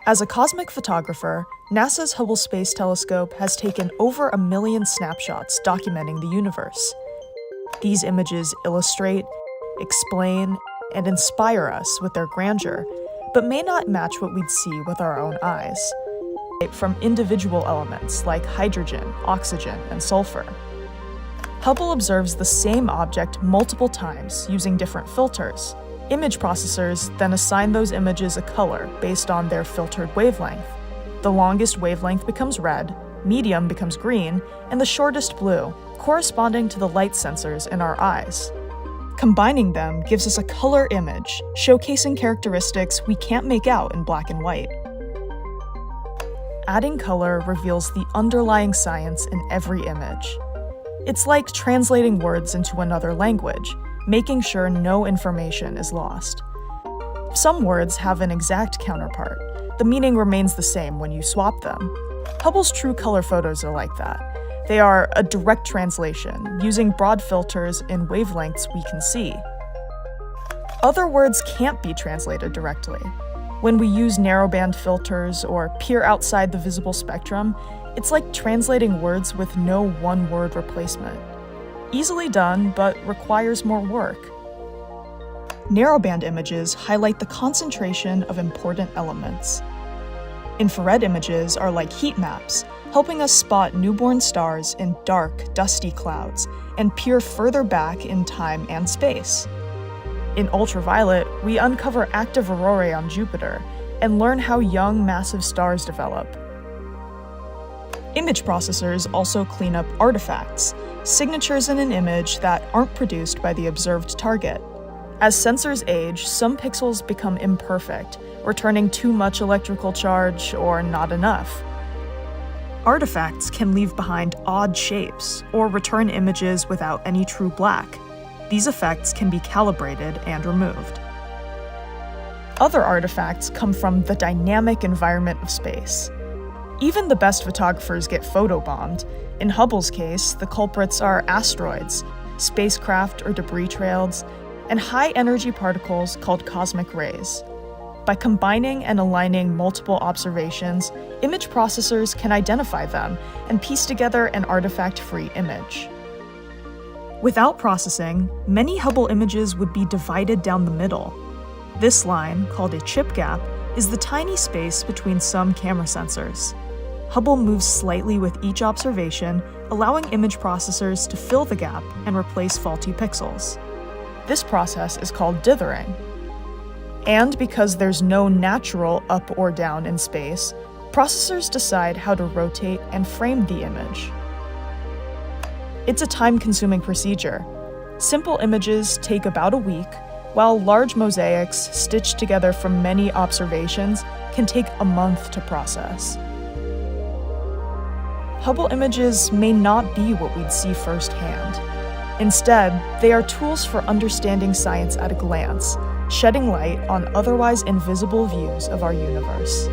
As a cosmic photographer, NASA's Hubble Space Telescope has taken over 1 million snapshots documenting the universe. These images illustrate, explain, and inspire us with their grandeur, but may not match what we'd see with our own eyes. From individual elements like hydrogen, oxygen, and sulfur. Hubble observes the same object multiple times using different filters. Image processors then assign those images a color based on their filtered wavelength. The longest wavelength becomes red, medium becomes green, and the shortest blue, corresponding to the light sensors in our eyes. Combining them gives us a color image, showcasing characteristics we can't make out in black and white. Adding color reveals the underlying science in every image. It's like translating words into another language, making sure no information is lost. Some words have an exact counterpart. The meaning remains the same when you swap them. Hubble's true color photos are like that. They are a direct translation, using broad filters in wavelengths we can see. Other words can't be translated directly. When we use narrowband filters or peer outside the visible spectrum, it's like translating words with no one-word replacement. Easily done, but requires more work. Narrowband images highlight the concentration of important elements. Infrared images are like heat maps, helping us spot newborn stars in dark, dusty clouds and peer further back in time and space. In ultraviolet, we uncover active aurorae on Jupiter and learn how young, massive stars develop. Image processors also clean up artifacts, signatures in an image that aren't produced by the observed target. As sensors age, some pixels become imperfect, returning too much electrical charge or not enough. Artifacts can leave behind odd shapes or return images without any true black. These effects can be calibrated and removed. Other artifacts come from the dynamic environment of space. Even the best photographers get photobombed. In Hubble's case, the culprits are asteroids, spacecraft or debris trails, and high-energy particles called cosmic rays. By combining and aligning multiple observations, image processors can identify them and piece together an artifact-free image. Without processing, many Hubble images would be divided down the middle. This line, called a chip gap, is the tiny space between some camera sensors. Hubble moves slightly with each observation, allowing image processors to fill the gap and replace faulty pixels. This process is called dithering. And because there's no natural up or down in space, processors decide how to rotate and frame the image. It's a time-consuming procedure. Simple images take about a week, while large mosaics, stitched together from many observations, can take a month to process. Hubble images may not be what we'd see firsthand. Instead, they are tools for understanding science at a glance, shedding light on otherwise invisible views of our universe.